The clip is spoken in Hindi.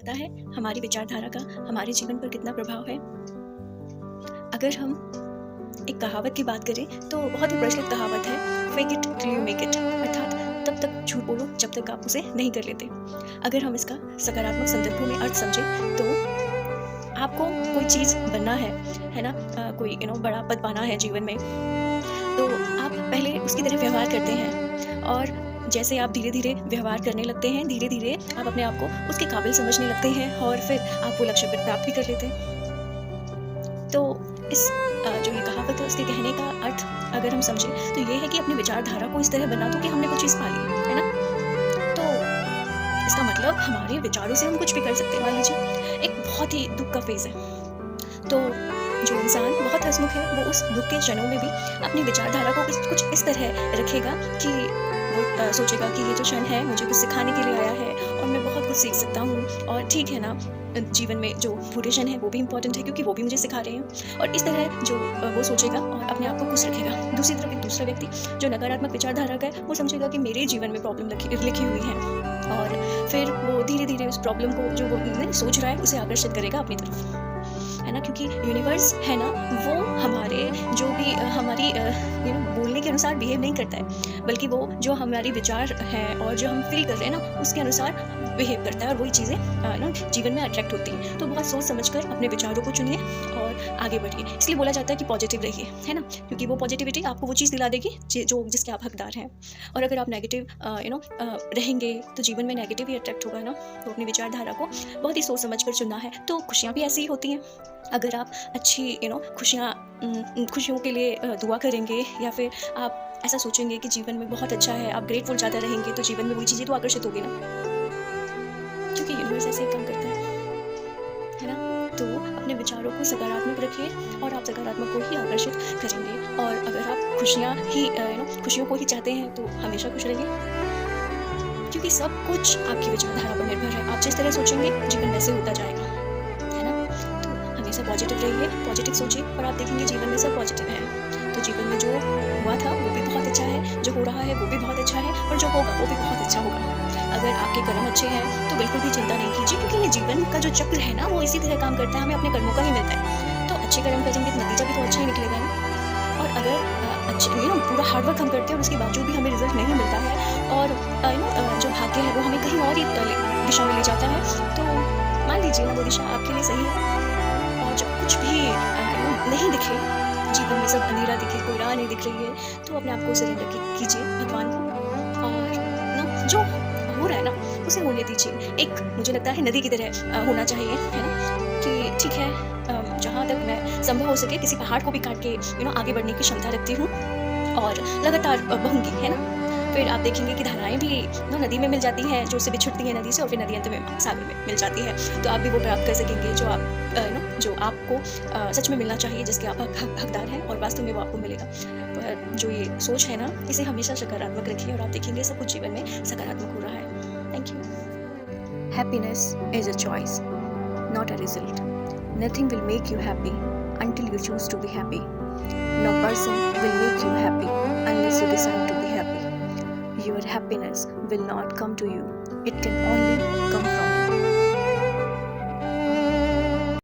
पता है हमारी विचारधारा का हमारे जीवन पर कितना प्रभाव है? अगर हम एक कहावत की बात करें तो बहुत ही प्रचलित कहावत है, fake it till you make it, अर्थात तब तक झूठ बोलो जब तक आप उसे नहीं कर लेते। अगर हम इसका सकारात्मक संदर्भों में अर्थ समझें तो आपको कोई चीज़ बनना है ना, कोई बड़ा पद पाना है जीवन में, तो आप पहले उसकी तरह व्यवहार करते हैं और जैसे आप धीरे धीरे व्यवहार करने लगते हैं, धीरे धीरे आप अपने आप को उसके काबिल समझने लगते हैं और फिर आप वो लक्ष्य पर प्राप्त भी कर लेते हैं। तो इस जो ये कहावत है उसके कहने का अर्थ अगर हम समझें तो ये है कि अपनी विचारधारा को इस तरह बना दो कि हमने कुछ चीज़ पा ली है ना। तो इसका मतलब हमारे विचारों से हम कुछ भी कर सकते हैं। मान लीजिए एक बहुत ही दुख का फेज़ है, तो जो इंसान बहुत हंसमुख है वो उस दुख के क्षणों में भी अपनी विचारधारा को कुछ इस तरह रखेगा कि वो सोचेगा कि ये जो क्षण है मुझे कुछ सिखाने के लिए आया है और मैं बहुत कुछ सीख सकता हूँ, और ठीक है ना, जीवन में जो बुरे क्षण है वो भी इम्पोर्टेंट है क्योंकि वो भी मुझे सिखा रहे हैं। और इस तरह जो वो सोचेगा और अपने आप को खुश रखेगा। दूसरी तरफ एक दूसरा व्यक्ति जो नकारात्मक विचारधारा का है वो समझेगा कि मेरे जीवन में प्रॉब्लम लिखी हुई है, और फिर वो धीरे धीरे उस प्रॉब्लम को जो वो सोच रहा है उसे आकर्षित करेगा अपनी तरफ, है ना। क्योंकि यूनिवर्स है ना, वो हमारे जो भी हमारी बोलने के अनुसार बिहेव नहीं करता है, बल्कि वो जो हमारी विचार है और जो हम फील कर रहे हैं ना उसके अनुसार बिहेव करता है, और वही चीज़ें जीवन में अट्रैक्ट होती हैं। तो बहुत सोच समझकर अपने विचारों को चुनिए और आगे बढ़िए। इसलिए बोला जाता है कि पॉजिटिव रहिए, है ना, क्योंकि वो पॉजिटिविटी आपको वो चीज़ दिला देगी जिसके आप हकदार हैं। और अगर आप नेगेटिव रहेंगे तो जीवन में नेगेटिव ही अट्रैक्ट होगा ना। तो अपनी विचारधारा को बहुत ही सोच समझ कर चुनना है। तो खुशियाँ भी ऐसी ही होती हैं। अगर आप अच्छी खुशियों के लिए दुआ करेंगे या फिर आप ऐसा सोचेंगे कि जीवन में बहुत अच्छा है, आप ग्रेटफुल ज़्यादा रहेंगे, तो जीवन में वही चीज़ें तो आकर्षित होगी ना, क्योंकि यूनिवर्स ऐसे ही काम करता है ना। तो अपने विचारों को सकारात्मक रखिए और आप सकारात्मक को ही आकर्षित करेंगे। और अगर आप खुशियों को ही चाहते हैं तो हमेशा खुश रहिए, क्योंकि सब कुछ आपकी विचारधारा पर निर्भर है। आप जिस तरह सोचेंगे जीवन वैसे होता जाएगा, है ना। तो हमेशा पॉजिटिव रहिए, पॉजिटिव सोचिए और आप देखेंगे जीवन में सब पॉजिटिव है। तो जीवन में जो हुआ था वो भी बहुत अच्छा है, जो हो रहा है वो भी बहुत अच्छा है, और जो होगा वो भी बहुत अच्छा होगा। अगर आपके कर्म अच्छे हैं तो बिल्कुल भी चिंता नहीं कीजिए, क्योंकि ये जीवन का जो चक्र है ना वो इसी तरह काम करता है, हमें अपने कर्मों का ही मिलता है। तो अच्छे कर्म करेंगे तो नतीजा भी तो अच्छा ही निकलेगा ना। और अगर अच्छे पूरा हार्डवर्क हम करते हैं और उसके बावजूद भी हमें रिजल्ट नहीं मिलता है और जो भाग्य है वो हमें कहीं और ही दिशा में ले जाता है, तो मान लीजिए ना वो दिशा आपके लिए सही है। और जब कुछ भी नहीं दिखे, जीवन में सब अंधेरा दिखे, कोई राह नहीं दिख रही है, तो अपने आप को सरेंडर कीजिए भगवान को, और जो हो रहा है ना उसे होने दीजिए। एक मुझे लगता है नदी की तरह होना चाहिए, है ना, कि ठीक है, जहाँ तक मैं संभव हो सके किसी पहाड़ को भी काट के आगे बढ़ने की क्षमता रखती हूँ और लगातार बहूंगी, है ना। फिर आप देखेंगे कि धाराएं भी नदी में मिल जाती हैं, जो उससे बिछुड़ती हैं नदी से, और फिर नदी अंत में सागर में मिल जाती है। तो आप भी वो प्राप्त कर सकेंगे जो आपको सच में मिलना चाहिए, जिसके आप हकदार हैं, और वास्तव में वो आपको मिलेगा। पर जो ये सोच है ना, इसे हमेशा सकारात्मक रखिए और आप देखेंगे सब कुछ जीवन में सकारात्मक हो रहा है। Thank you. Happiness is a choice, not a result. Nothing will make you happy until you choose to be happy. No person will make you happy unless you decide to be happy. Your happiness will not come to you. It can only come